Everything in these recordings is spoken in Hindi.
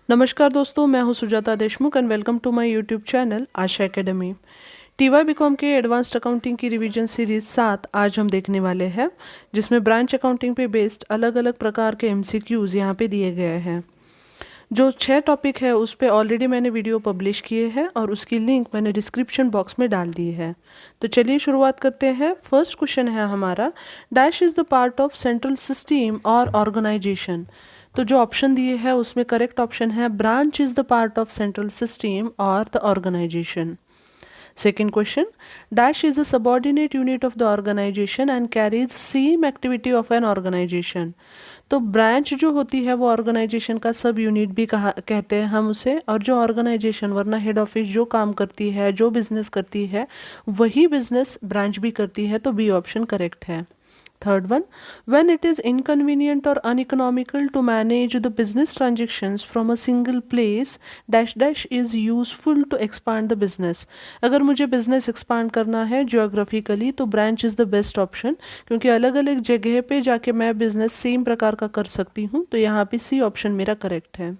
नमस्कार दोस्तों, मैं हूं Sujata Deshmukh and welcome to my YouTube channel Asha academy. TY BCom के एडवांस्ड अकाउंटिंग की रिवीजन सीरीज 7 आज हम देखने वाले हैं, जिसमें ब्रांच अकाउंटिंग पे बेस्ड अलग अलग प्रकार के एमसीक्यूज यहाँ पे दिए गए हैं। जो 6 टॉपिक है उस पे ऑलरेडी मैंने वीडियो पब्लिश किए हैं और उसकी लिंक मैंने डिस्क्रिप्शन बॉक्स में डाल दी है। तो चलिए शुरुआत करते हैं। फर्स्ट क्वेश्चन है हमारा, dash is the part of central system और ऑर्गेनाइजेशन। तो जो ऑप्शन दिए है उसमें करेक्ट ऑप्शन है branch is the part of central system और the organisation. Second question, dash is a subordinate unit of the organization and carries same activity of an organization। तो ब्रांच जो होती है वो ऑर्गेनाइजेशन का सब यूनिट भी कहा कहते हैं हम उसे, और जो ऑर्गेनाइजेशन वरना हेड ऑफिस जो काम करती है, जो बिजनेस करती है, वही बिजनेस ब्रांच भी करती है। तो बी ऑप्शन करेक्ट है। Third one, when it is inconvenient or uneconomical to manage the business transactions from a single place, dash dash is useful to expand the business। अगर मुझे business expand करना है geographically तो branch is the best option, क्योंकि अलग अलग जगह पे जाके मैं business सेम प्रकार का कर सकती हूँ। तो यहाँ पे सी ऑप्शन मेरा करेक्ट है।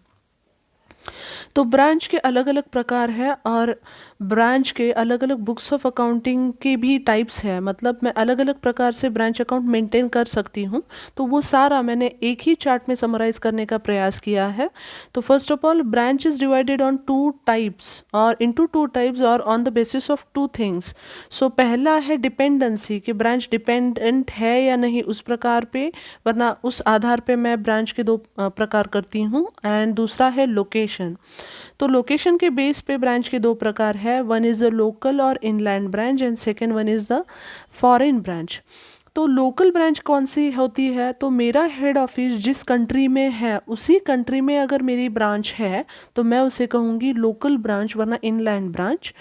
तो ब्रांच के अलग अलग प्रकार है और ब्रांच के अलग अलग बुक्स ऑफ अकाउंटिंग की भी टाइप्स है, मतलब मैं अलग अलग प्रकार से ब्रांच अकाउंट मेंटेन कर सकती हूँ। तो वो सारा मैंने एक ही चार्ट में समराइज करने का प्रयास किया है। तो first of all, branch is divided on 2 types और इनटू 2 टाइप्स और on the basis of 2 things. So पहला है डिपेंडेंसी, कि ब्रांच डिपेंडेंट है या नहीं उस प्रकार पे, वरना उस आधार पे मैं ब्रांच के 2 प्रकार करती हूँ। एंड दूसरा है लोकेशन। तो लोकेशन के बेस पे ब्रांच के 2 प्रकार है, वन इज़ द लोकल और inland branch and second one is the foreign branch. तो लोकल ब्रांच कौन सी होती है? तो मेरा हेड ऑफिस जिस कंट्री में है उसी कंट्री में अगर मेरी ब्रांच है तो मैं उसे कहूँगी लोकल ब्रांच, वरना इनलैंड ब्रांच।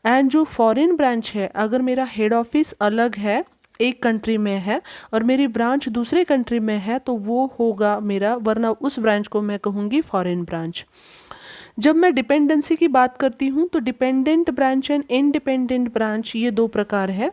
एंड जो फॉरेन ब्रांच है, अगर मेरा हेड ऑफिस अलग है, एक कंट्री में है और मेरी ब्रांच दूसरे कंट्री में है, तो वो होगा मेरा, वरना उस ब्रांच को मैं कहूँगी फॉरेन ब्रांच। जब मैं डिपेंडेंसी की बात करती हूँ तो dependent branch and independent branch ये 2 प्रकार है।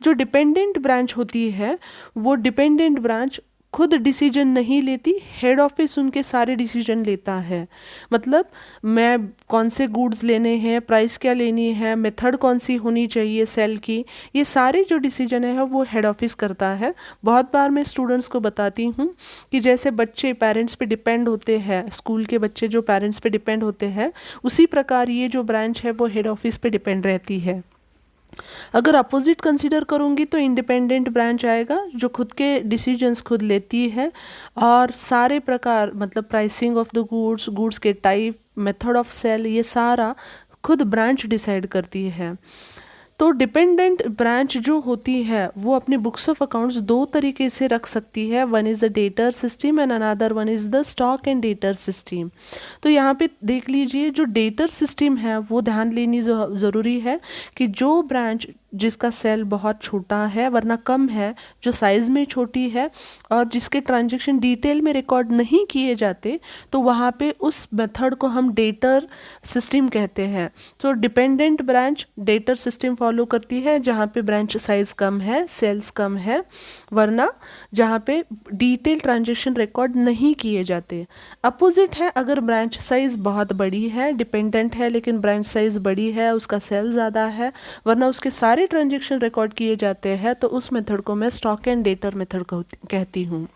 जो डिपेंडेंट ब्रांच होती है वो डिपेंडेंट ब्रांच खुद डिसीजन नहीं लेती, हेड ऑफिस उनके सारे डिसीजन लेता है। मतलब मैं कौन से गुड्स लेने हैं, प्राइस क्या लेनी है, मेथड कौन सी होनी चाहिए सेल की, ये सारे जो डिसीजन है वो हेड ऑफिस करता है। बहुत बार मैं स्टूडेंट्स को बताती हूँ कि जैसे बच्चे पेरेंट्स पे डिपेंड होते हैं, स्कूल के बच्चे जो पेरेंट्स पे डिपेंड होते हैं, उसी प्रकार ये जो ब्रांच है वो हेड ऑफिस पे डिपेंड रहती है। अगर अपोजिट कंसीडर करूँगी तो इंडिपेंडेंट ब्रांच आएगा, जो खुद के डिसीजंस खुद लेती है और सारे प्रकार, मतलब pricing of the goods, goods के टाइप, मेथड ऑफ सेल, ये सारा खुद ब्रांच डिसाइड करती है। तो डिपेंडेंट ब्रांच जो होती है वो अपने बुक्स ऑफ अकाउंट्स 2 तरीके से रख सकती है, one is the debtor system and another one is the stock and debtor system. तो यहाँ पे देख लीजिए, जो डेटर सिस्टम है वो ध्यान लेनी ज़रूरी है कि जो ब्रांच जिसका सेल बहुत छोटा है, वरना कम है, जो साइज़ में छोटी है और जिसके ट्रांजैक्शन डिटेल में रिकॉर्ड नहीं किए जाते, तो वहाँ पे उस मेथड को हम डेटर सिस्टम कहते हैं। तो dependent branch debtor system follow करती है जहाँ पे ब्रांच साइज कम है, सेल्स कम है, वरना जहाँ पे डिटेल ट्रांजैक्शन रिकॉर्ड नहीं किए जाते। अपोजिट है, अगर ब्रांच साइज बहुत बड़ी है, डिपेंडेंट है लेकिन ब्रांच साइज बड़ी है, उसका सेल ज़्यादा है, वरना उसके सारे ट्रांजैक्शन रिकॉर्ड किए जाते हैं, तो उस मेथड को मैं स्टॉक एंड डेटर मेथड कहती हूँ।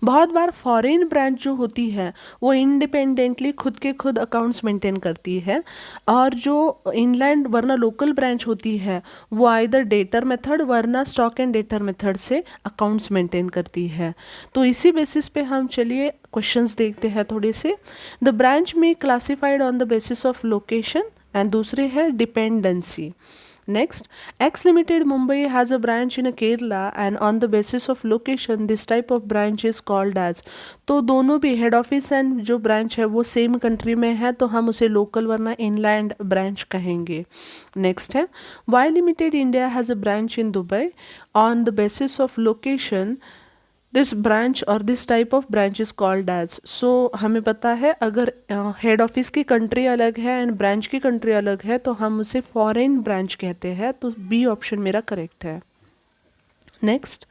बहुत बार फॉरेन ब्रांच जो होती है वो इंडिपेंडेंटली खुद के खुद अकाउंट्स मेंटेन करती है, और जो इनलैंड वरना लोकल ब्रांच होती है वो आइदर डेटर मेथड वरना स्टॉक एंड डेटर मेथड से अकाउंट्स मेंटेन करती है। तो इसी बेसिस पे हम चलिए क्वेश्चंस देखते हैं थोड़े से। द ब्रांच में classified on the basis of location and दूसरे है dependency. Next, X Limited Mumbai has a branch in Kerala and on the basis of location this type of branch is called as। तो दोनों भी हेड ऑफिस एंड जो ब्रांच है वो सेम कंट्री में है, तो हम उसे लोकल वरना इनलैंड ब्रांच कहेंगे। नेक्स्ट है, Y Limited India has a branch in Dubai on the basis of location this branch और this type of branch is called as. So हमें पता है अगर हेड ऑफिस की कंट्री अलग है एंड ब्रांच की कंट्री अलग है तो हम उसे फॉरेन ब्रांच कहते हैं। तो बी ऑप्शन मेरा करेक्ट है। Next,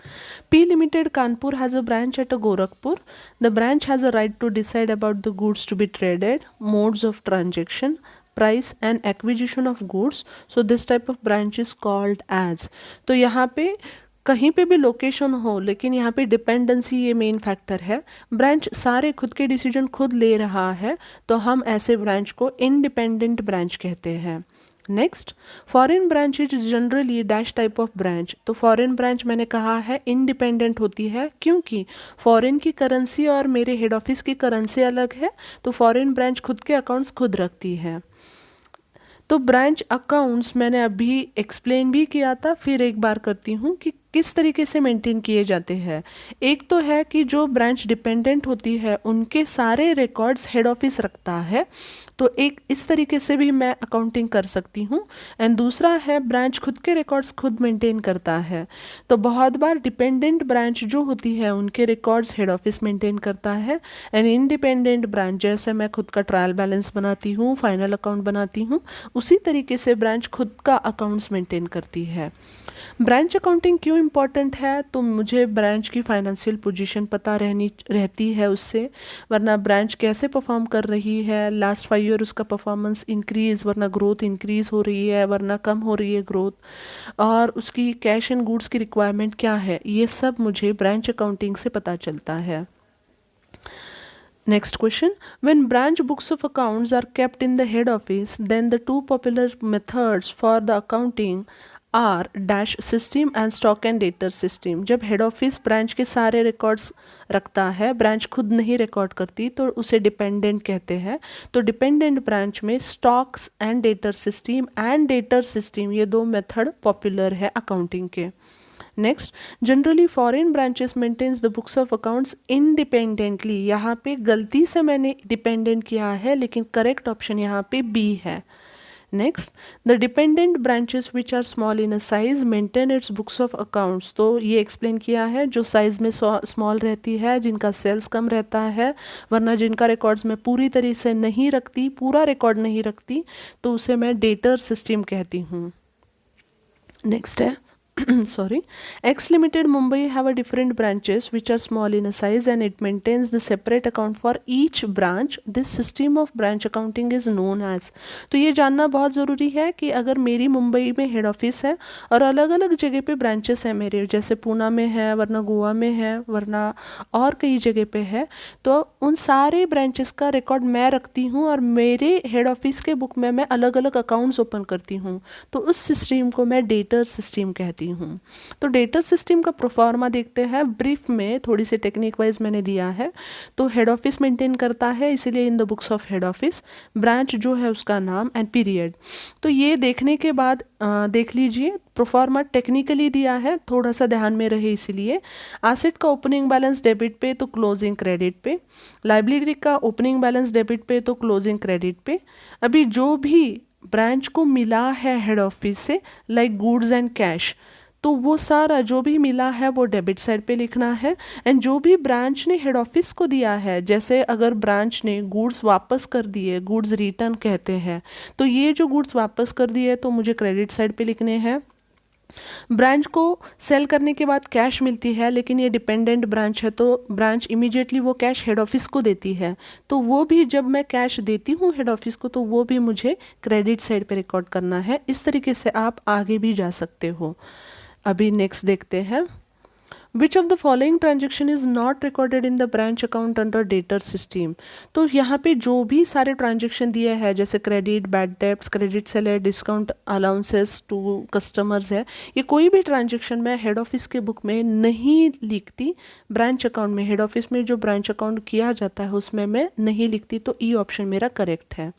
P Limited Kanpur has a branch at Gorakhpur. The branch has a right to decide about the goods to be traded, modes of transaction, price and acquisition of goods. So this type of branch is called as. तो यहाँ पे कहीं पे भी लोकेशन हो, लेकिन यहाँ पे डिपेंडेंसी ये मेन फैक्टर है। ब्रांच सारे खुद के डिसीजन खुद ले रहा है, तो हम ऐसे ब्रांच को इंडिपेंडेंट ब्रांच कहते हैं। Next, foreign branch is generally dash type of branch. तो फॉरेन ब्रांच मैंने कहा है इंडिपेंडेंट होती है, क्योंकि फॉरेन की करेंसी और मेरे हेड ऑफिस की करेंसी अलग है, तो फॉरेन ब्रांच खुद के अकाउंट्स खुद रखती है। तो ब्रांच अकाउंट्स मैंने अभी एक्सप्लेन भी किया था, फिर एक बार करती हूँ कि किस तरीके से मेंटेन किए जाते हैं। एक तो है कि जो ब्रांच डिपेंडेंट होती है उनके सारे रिकॉर्ड्स हेड ऑफिस रखता है, तो एक इस तरीके से भी मैं अकाउंटिंग कर सकती हूँ। एंड दूसरा है ब्रांच खुद के रिकॉर्ड्स खुद मेंटेन करता है। तो बहुत बार डिपेंडेंट ब्रांच जो होती है उनके रिकॉर्ड्स हेड ऑफिस मेंटेन करता है, एंड इंडिपेंडेंट ब्रांच जैसे मैं खुद का ट्रायल बैलेंस बनाती हूँ, फाइनल अकाउंट बनाती हूँ, उसी तरीके से ब्रांच खुद का अकाउंट्स मेंटेन करती है। ब्रांच अकाउंटिंग क्यों इम्पॉर्टेंट है? तो मुझे ब्रांच की फाइनेंशियल पोजीशन पता रहती है उससे, वरना ब्रांच कैसे परफॉर्म कर रही है, लास्ट 5 ईयर उसका परफॉर्मेंस इंक्रीज, वरना ग्रोथ इंक्रीज हो रही है, वरना कम हो रही है ग्रोथ, और उसकी कैश एंड गुड्स की रिक्वायरमेंट क्या है, ये सब मुझे ब्रांच अकाउंटिंग से पता चलता है। Next question, when branch books of accounts are kept in the head office, then the two popular methods for the accounting R dash system and stock and debtor system. जब हेड ऑफिस ब्रांच के सारे रिकॉर्ड्स रखता है, ब्रांच खुद नहीं रिकॉर्ड करती, तो उसे डिपेंडेंट कहते हैं। तो डिपेंडेंट ब्रांच में स्टॉक्स एंड डेटर सिस्टम ये दो मेथड पॉपुलर है अकाउंटिंग के। Next, generally foreign branches maintains the books of accounts independently. यहाँ पे गलती से मैंने डिपेंडेंट किया है, लेकिन करेक्ट ऑप्शन यहाँ पे बी है। Next, the dependent branches which are small in a size maintain its books of accounts. तो ये एक्सप्लेन किया है, जो साइज में स्मॉल रहती है, जिनका सेल्स कम रहता है, वरना जिनका रिकॉर्ड्स में पूरी तरह से नहीं रखती, पूरा रिकॉर्ड नहीं रखती, तो उसे मैं डेटर सिस्टम कहती हूँ। नेक्स्ट है sorry, X Limited Mumbai have a different branches which are small in a size and it maintains the separate account for each branch. This system of branch accounting is known as। तो ये जानना बहुत ज़रूरी है कि अगर मेरी मुंबई में हेड ऑफिस है और अलग अलग जगह पे ब्रांचेस हैं मेरे, जैसे पूना में है, वरना गोवा में है, वरना और कई जगह पे है, तो उन सारे ब्रांचेस का रिकॉर्ड मैं रखती हूँ और मेरे हेड ऑफिस के बुक में मैं अलग अलग अकाउंट्स ओपन करती हूँ, तो उस सिस्टम को मैं डेटर सिस्टम कहती हूँ। तो डेटर सिस्टम का प्रोफॉर्मा देखते हैं, ब्रीफ में थोड़ी सी टेक्निक वाइज मैंने दिया है। तो हेड ऑफिस मेंटेन करता है, इसीलिए in the books of head office, branch जो है उसका नाम एंड पीरियड। तो ये देखने के बाद देख लीजिए, प्रोफॉर्मा टेक्निकली दिया है, थोड़ा सा ध्यान में रहे इसीलिए। एसेट का ओपनिंग बैलेंस डेबिट पे तो क्लोजिंग क्रेडिट पे, लाइबिलिटी का ओपनिंग बैलेंस डेबिट पे तो क्लोजिंग क्रेडिट पे। अभी जो भी ब्रांच को मिला है हेड ऑफिस से, लाइक गुड्स एंड कैश, तो वो सारा जो भी मिला है वो डेबिट साइड पे लिखना है। एंड जो भी ब्रांच ने हेड ऑफिस को दिया है, जैसे अगर ब्रांच ने गुड्स वापस कर दिए, गुड्स रिटर्न कहते हैं, तो ये जो गुड्स वापस कर दिए तो मुझे क्रेडिट साइड पे लिखने हैं। ब्रांच को सेल करने के बाद कैश मिलती है, लेकिन ये डिपेंडेंट ब्रांच है, तो ब्रांच इमीडिएटली वो कैश हेड ऑफिस को देती है, तो वो भी जब मैं कैश देती हूँ हेड ऑफिस को, तो वो भी मुझे क्रेडिट साइड पे रिकॉर्ड करना है। इस तरीके से आप आगे भी जा सकते हो। अभी नेक्स्ट देखते हैं, which of the following transaction is not recorded in the branch account under debtor system. तो यहाँ पे जो भी सारे ट्रांजेक्शन दिए हैं, जैसे credit, bad debts, credit seller, discount allowances to customers है, ये कोई भी ट्रांजेक्शन मैं हेड ऑफिस के बुक में नहीं लिखती, ब्रांच अकाउंट में, हेड ऑफिस में जो ब्रांच अकाउंट किया जाता है उसमें मैं नहीं लिखती, तो ई ऑप्शन मेरा करेक्ट है।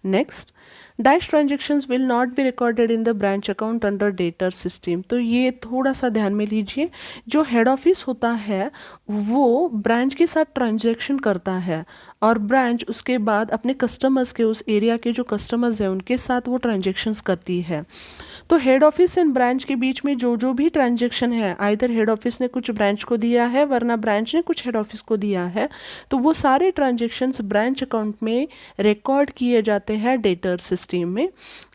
Next, dash transactions will not be recorded in the branch account under debtor system. तो ये थोड़ा सा ध्यान में लीजिए, जो हेड ऑफिस होता है वो ब्रांच के साथ ट्रांजेक्शन करता है, और ब्रांच उसके बाद अपने कस्टमर्स के, उस एरिया के जो कस्टमर्स हैं उनके साथ वो ट्रांजेक्शन्स करती है। तो हेड ऑफिस एंड ब्रांच के बीच में जो जो भी ट्रांजेक्शन है, आइदर हेड ऑफिस ने कुछ ब्रांच को दिया है, वरना ब्रांच ने कुछ हेड ऑफिस को दिया है, तो वो सारे ट्रांजेक्शन्स ब्रांच अकाउंट में रिकॉर्ड किए जाते हैं डेटर सिस्टम में।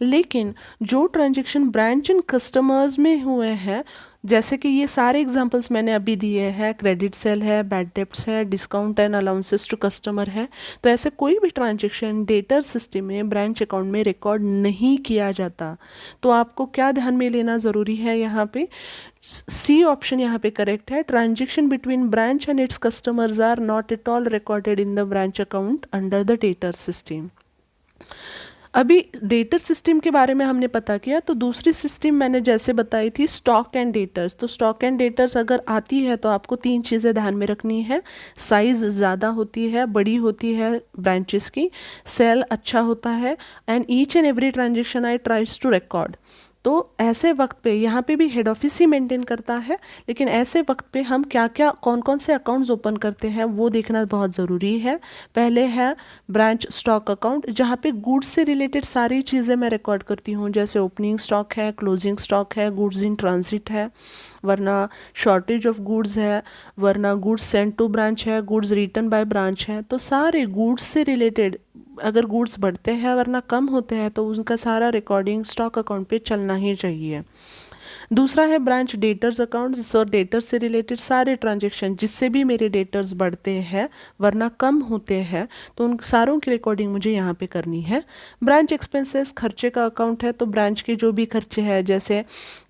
लेकिन जो ट्रांजेक्शन ब्रांच एंड कस्टमर्स में हुए हैं, जैसे कि ये सारे एग्जांपल्स मैंने अभी दिए हैं, क्रेडिट सेल है, बैड डेब्ट्स है, discount and allowances to customer है। तो ऐसे कोई भी ट्रांजेक्शन डेटर सिस्टम में ब्रांच अकाउंट में रिकॉर्ड नहीं किया जाता। तो आपको क्या ध्यान में लेना ज़रूरी है, यहाँ पे सी ऑप्शन यहाँ पे करेक्ट है। Transaction between branch and its customers are not at all recorded in the branch account under the debtor system. अभी डेटर सिस्टम के बारे में हमने पता किया, तो दूसरी सिस्टम मैंने जैसे बताई थी स्टॉक एंड डेटर्स। तो स्टॉक एंड डेटर्स अगर आती है तो आपको तीन चीज़ें ध्यान में रखनी है। साइज़ ज़्यादा होती है, बड़ी होती है ब्रांचेस की, सेल अच्छा होता है, and each and every transaction I tries to record. तो ऐसे वक्त पे यहाँ पे भी हेड ऑफिस ही मेंटेन करता है, लेकिन ऐसे वक्त पे हम क्या क्या कौन कौन से अकाउंट्स ओपन करते हैं वो देखना बहुत ज़रूरी है। पहले है ब्रांच स्टॉक अकाउंट, जहाँ पे गुड्स से रिलेटेड सारी चीज़ें मैं रिकॉर्ड करती हूँ, जैसे ओपनिंग स्टॉक है, क्लोजिंग स्टॉक है, गुड्स इन ट्रांजिट है, वरना शॉर्टेज ऑफ गुड्स है, वरना गुड्स सेंड टू ब्रांच है, गुड्स रिटर्न बाय ब्रांच है। तो सारे गुड्स से रिलेटेड अगर गुड्स बढ़ते हैं वरना कम होते हैं तो उनका सारा रिकॉर्डिंग स्टॉक अकाउंट पे चलना ही चाहिए। दूसरा है ब्रांच डेटर्स अकाउंट। सो डेटर्स से रिलेटेड सारे ट्रांजेक्शन जिससे भी मेरे डेटर्स बढ़ते हैं वरना कम होते हैं तो उन सारों की रिकॉर्डिंग मुझे यहाँ पे करनी है। ब्रांच एक्सपेंसेस खर्चे का अकाउंट है, तो ब्रांच के जो भी खर्चे हैं जैसे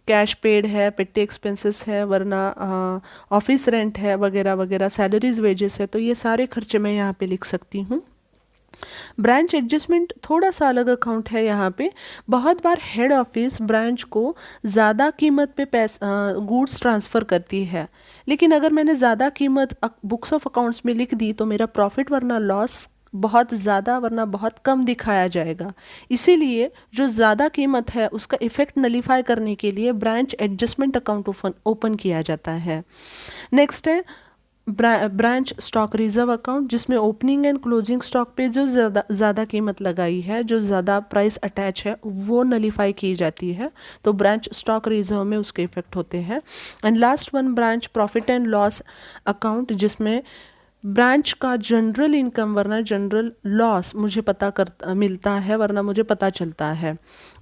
कैश पेड है, पेट्टी एक्सपेंसेस है, वरना ऑफिस रेंट है वगैरह वगैरह, सैलरीज वेजेस है, तो ये सारे खर्चे मैं यहाँ पे लिख सकती हूँ। ब्रांच एडजस्टमेंट थोड़ा सा अलग अकाउंट है। यहाँ पे बहुत बार हेड ऑफिस ब्रांच को ज़्यादा कीमत पे गुड्स ट्रांसफ़र करती है, लेकिन अगर मैंने ज़्यादा कीमत बुक्स ऑफ अकाउंट्स में लिख दी तो मेरा प्रॉफिट वरना लॉस बहुत ज़्यादा वरना बहुत कम दिखाया जाएगा। इसीलिए जो ज़्यादा कीमत है उसका इफ़ेक्ट नलीफाई करने के लिए ब्रांच एडजस्टमेंट अकाउंट ओपन किया जाता है। नेक्स्ट है ब्रांच स्टॉक रिजर्व अकाउंट, जिसमें ओपनिंग एंड क्लोजिंग स्टॉक पे जो ज़्यादा कीमत लगाई है, जो ज़्यादा प्राइस अटैच है, वो नलीफाई की जाती है, तो ब्रांच स्टॉक रिजर्व में उसके इफेक्ट होते हैं। And last one branch profit and loss account, जिसमें ब्रांच का जनरल इनकम वरना जनरल लॉस मुझे मिलता है वरना मुझे पता चलता है।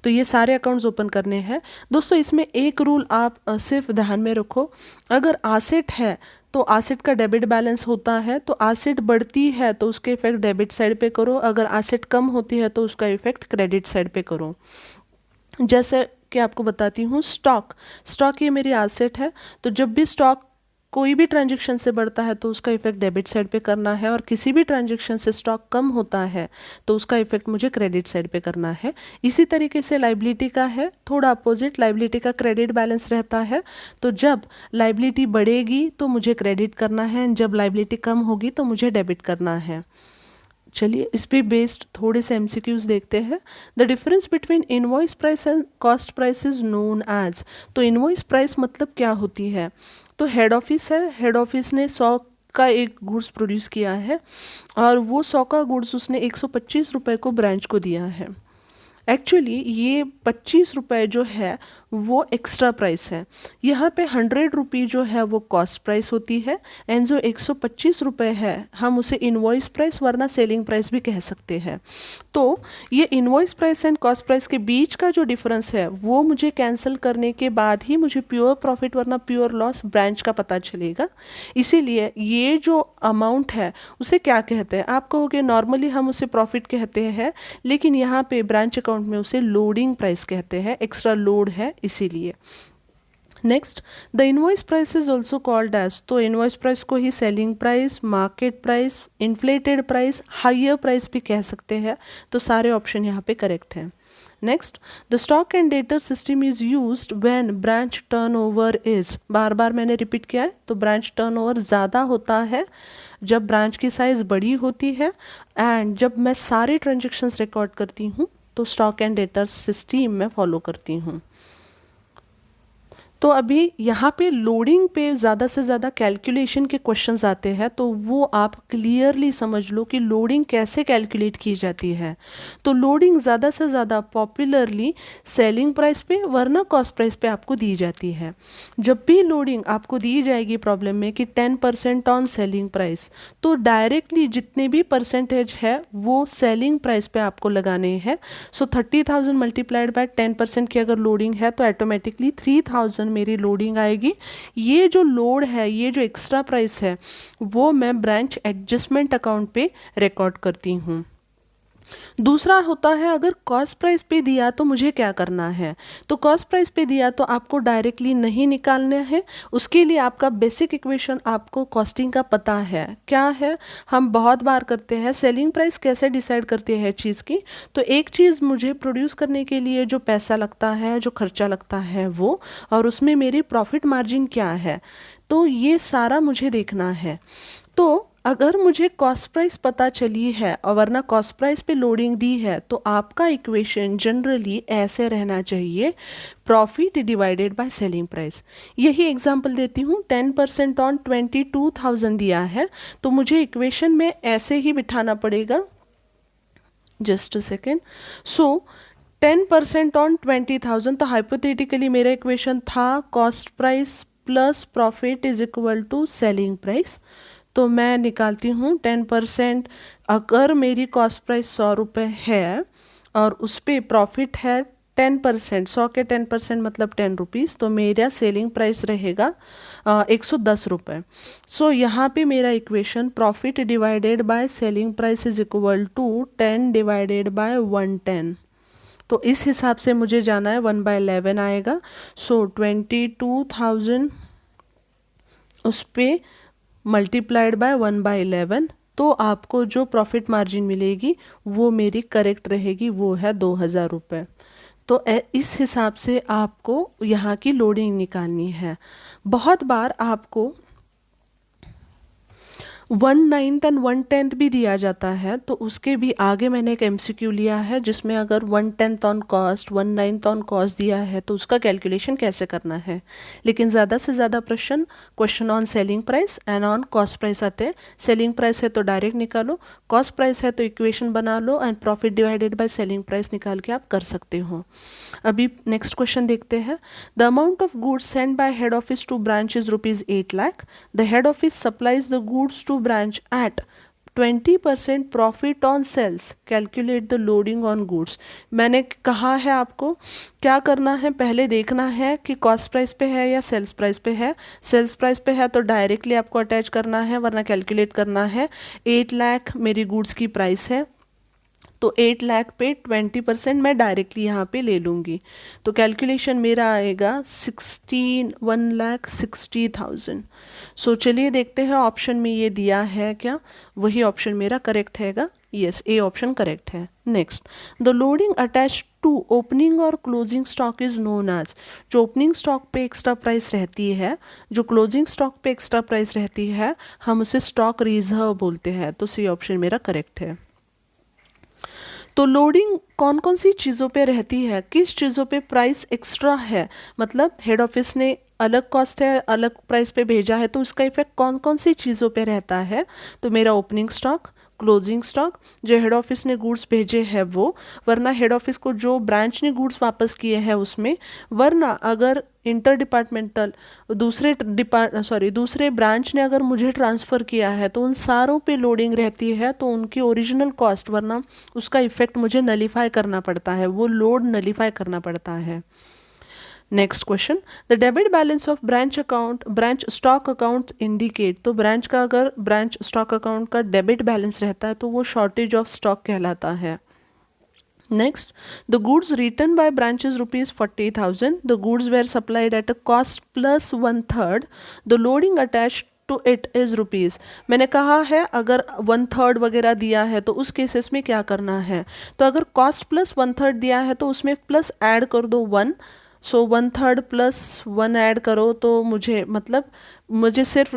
तो ये सारे अकाउंट्स ओपन करने हैं। दोस्तों इसमें एक रूल आप सिर्फ ध्यान में रखो, अगर आसेट है तो आसेट का डेबिट बैलेंस होता है, तो आसेट बढ़ती है तो उसके इफेक्ट डेबिट साइड पे करो, अगर आसेट कम होती है तो उसका इफेक्ट क्रेडिट साइड पे करो। जैसे कि आपको बताती हूँ स्टॉक ये मेरी आसेट है, तो जब भी स्टॉक कोई भी ट्रांजेक्शन से बढ़ता है तो उसका इफेक्ट डेबिट साइड पे करना है, और किसी भी ट्रांजेक्शन से स्टॉक कम होता है तो उसका इफेक्ट मुझे क्रेडिट साइड पे करना है। इसी तरीके से लाइबिलिटी का है, थोड़ा अपोजिट, लाइबिलिटी का क्रेडिट बैलेंस रहता है, तो जब लाइबिलिटी बढ़ेगी तो मुझे क्रेडिट करना है, जब लाइबिलिटी कम होगी तो मुझे डेबिट करना है। चलिए इस पे बेस्ड थोड़े से एमसीक्यूज देखते हैं। The difference between invoice price and cost price is known as. तो इनवॉइस प्राइस मतलब क्या होती है, तो हेड ऑफिस है, हेड ऑफिस ने 100 का एक गुड्स प्रोड्यूस किया है और वो 100 का गुड्स उसने 125 रुपये को ब्रांच को दिया है। एक्चुअली ये 25 रुपये जो है वो एक्स्ट्रा प्राइस है, यहाँ पे 100 रुपये जो है वो कॉस्ट प्राइस होती है, एंड जो 125 रुपये है हम उसे इनवॉइस प्राइस वरना सेलिंग प्राइस भी कह सकते हैं। तो ये invoice price and cost price के बीच का जो डिफरेंस है वो मुझे कैंसिल करने के बाद ही मुझे प्योर प्रॉफिट वरना प्योर लॉस ब्रांच का पता चलेगा। इसीलिए ये जो अमाउंट है उसे क्या कहते हैं, आप कहोगे नॉर्मली हम उसे प्रॉफिट कहते हैं, लेकिन यहाँ पे ब्रांच अकाउंट में उसे लोडिंग प्राइस कहते हैं, एक्स्ट्रा लोड है इसीलिए। Next the invoice price is also called as, तो इनवॉइस प्राइस को ही selling price, market price, inflated price, higher price भी कह सकते हैं, तो सारे ऑप्शन यहाँ पे करेक्ट हैं। Next the stock and debtor system is used when branch turnover is, बार बार मैंने रिपीट किया है, तो ब्रांच टर्नओवर ज़्यादा होता है जब ब्रांच की साइज़ बड़ी होती है, एंड जब मैं सारे ट्रांजेक्शन्स रिकॉर्ड करती हूँ तो स्टॉक एंड डेटर सिस्टम में फॉलो करती हूँ। तो अभी यहाँ पे लोडिंग पे ज़्यादा से ज़्यादा कैलकुलेशन के क्वेश्चंस आते हैं, तो वो आप क्लियरली समझ लो कि लोडिंग कैसे कैलकुलेट की जाती है। तो लोडिंग ज़्यादा से ज़्यादा पॉपुलरली सेलिंग प्राइस पे वरना कॉस्ट प्राइस पे आपको दी जाती है। जब भी लोडिंग आपको दी जाएगी प्रॉब्लम में कि 10% ऑन सेलिंग प्राइस, तो डायरेक्टली जितने भी परसेंटेज है वो सेलिंग प्राइस पे आपको लगाने हैं। सो 30,000 मल्टीप्लाइड बाय 10% की अगर लोडिंग है तो ऑटोमेटिकली 3,000 मेरी लोडिंग आएगी। ये जो लोड है, ये जो एक्स्ट्रा प्राइस है, वो मैं ब्रांच एडजस्टमेंट अकाउंट पे रिकॉर्ड करती हूँ। दूसरा होता है, अगर कॉस्ट प्राइस पे दिया तो मुझे क्या करना है। तो कॉस्ट प्राइस पे दिया तो आपको डायरेक्टली नहीं निकालना है, उसके लिए आपका बेसिक इक्वेशन आपको कॉस्टिंग का पता है क्या है। हम बहुत बार करते हैं, सेलिंग प्राइस कैसे डिसाइड करते हैं चीज़ की। तो एक चीज़ मुझे प्रोड्यूस करने के लिए जो पैसा लगता है, जो खर्चा लगता है वो, और उसमें मेरी प्रॉफिट मार्जिन क्या है, तो ये सारा मुझे देखना है। तो अगर मुझे कॉस्ट प्राइस पता चली है और वरना कॉस्ट प्राइस पे लोडिंग दी है, तो आपका इक्वेशन जनरली ऐसे रहना चाहिए, profit divided by selling price. यही एग्जांपल देती हूँ, 10% ऑन 22,000 दिया है, तो मुझे इक्वेशन में ऐसे ही बिठाना पड़ेगा। Just a second. So 10% on 20,000, तो हाइपोथेटिकली मेरा इक्वेशन था cost price plus profit is equal to selling price. तो मैं निकालती हूँ 10%, अगर मेरी कॉस्ट प्राइस 100 रुपये है और उस पर प्रॉफिट है 10%, 100 के 10% मतलब 10 रुपीज़, तो मेरा सेलिंग प्राइस रहेगा 110 रुपये। सो यहाँ पे मेरा equation profit divided by selling price is equal to 10 divided by 110। तो इस हिसाब से मुझे जाना है, 1/11 आएगा। सो 22,000 उस पर मल्टीप्लाइड बाय 1/11, तो आपको जो प्रॉफिट मार्जिन मिलेगी वो मेरी करेक्ट रहेगी, वो है 2,000 रुपये। तो इस हिसाब से आपको यहाँ की लोडिंग निकालनी है। बहुत बार आपको 1/9 एंड 1/10 भी दिया जाता है, तो उसके भी आगे मैंने एक एमसीक्यू लिया है जिसमें अगर 1/10 ऑन कॉस्ट, 1/9 ऑन कॉस्ट दिया है तो उसका कैलकुलेशन कैसे करना है। लेकिन ज़्यादा से ज़्यादा question on selling price and on cost price आते हैं। सेलिंग प्राइस है तो डायरेक्ट निकालो, कॉस्ट प्राइस है तो इक्वेशन बना लो and profit divided by selling price निकाल के आप कर सकते हो। अभी नेक्स्ट क्वेश्चन देखते हैं। The amount of goods send by head office to branch is ₹8 lakh. The head office supplies the goods to branch at 20% profit on sales, calculate the loading on goods. मैंने कहा है आपको क्या करना है, पहले देखना है कि कॉस्ट प्राइस पे है या सेल्स प्राइस पे है। सेल्स प्राइस पे है तो डायरेक्टली आपको अटैच करना है, वरना कैलकुलेट करना है। 8 लाख मेरी गुड्स की प्राइस है, तो 8 लाख पे 20% मैं डायरेक्टली यहाँ पे ले लूँगी। तो कैलकुलेशन मेरा आएगा 1,60,000। सो चलिए देखते हैं ऑप्शन में ये दिया है क्या, वही ऑप्शन मेरा करेक्ट हैगा। यस, ए ऑप्शन करेक्ट है। Next, the loading attach to opening और closing stock is known as. जो ओपनिंग स्टॉक पे एक्स्ट्रा प्राइस रहती है, जो क्लोजिंग स्टॉक पे एक्स्ट्रा प्राइस रहती है, हम उसे स्टॉक रिजर्व बोलते हैं। तो सी ऑप्शन मेरा करेक्ट है। तो लोडिंग कौन कौन सी चीज़ों पे रहती है, किस चीज़ों पे प्राइस एक्स्ट्रा है, मतलब हेड ऑफिस ने अलग कॉस्ट है, अलग प्राइस पे भेजा है, तो उसका इफेक्ट कौन कौन सी चीज़ों पे रहता है। तो मेरा ओपनिंग स्टॉक, क्लोजिंग स्टॉक, जो हेड ऑफिस ने गुड्स भेजे हैं वो, वरना हेड ऑफिस को जो ब्रांच ने गुड्स वापस किए हैं उसमें, वरना अगर इंटर डिपार्टमेंटल दूसरे ब्रांच ने अगर मुझे ट्रांसफ़र किया है तो उन सारों पे लोडिंग रहती है, तो उनकी ओरिजिनल कॉस्ट, वरना उसका इफेक्ट मुझे नलीफाई करना पड़ता है, वो लोड नलीफाई करना पड़ता है। Next question, the debit balance of branch account, branch stock account indicate. तो ब्रांच का अगर ब्रांच स्टॉक अकाउंट का डेबिट बैलेंस रहता है तो वो शॉर्टेज ऑफ स्टॉक कहलाता है। Next, the goods return by branch is ₹40,000। The goods were supplied at a cost plus 1/3। The loading attach to it is ₹। मैंने कहा है अगर 1/3 वगैरह दिया है तो उस केसेस में क्या करना है। तो अगर कॉस्ट प्लस 1/3 दिया है तो उसमें प्लस ऐड कर दो 1। सो 1/3 प्लस 1 ऐड करो तो मुझे सिर्फ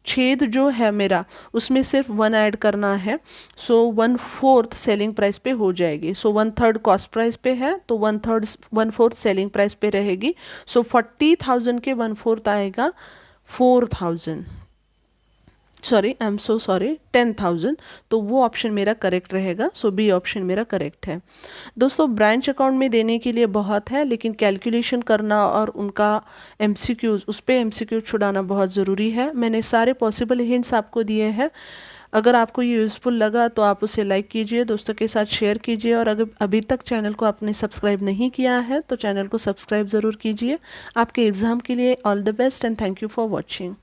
छेद जो है मेरा उसमें सिर्फ 1 ऐड करना है। सो 1/4 सेलिंग प्राइस पे हो जाएगी। सो 1/3 कॉस्ट प्राइस पे है तो 1/4 सेलिंग प्राइस पे रहेगी। सो 40,000 के 1/4 आएगा 4,000, sorry I am so sorry 10,000। तो वो ऑप्शन मेरा करेक्ट रहेगा। सो बी ऑप्शन मेरा करेक्ट है। दोस्तों, ब्रांच अकाउंट में देने के लिए बहुत है, लेकिन कैलकुलेशन करना और उनका एमसीक्यूज, उस पर एमसीक्यू छुड़ाना बहुत ज़रूरी है। मैंने सारे पॉसिबल हिंट्स आपको दिए हैं। अगर आपको ये यूज़फुल लगा तो आप उसे लाइक कीजिए, दोस्तों के साथ शेयर कीजिए, और अगर अभी तक चैनल को आपने सब्सक्राइब नहीं किया है तो चैनल को सब्सक्राइब ज़रूर कीजिए। आपके एग्ज़ाम के लिए all the best and thank you for watching.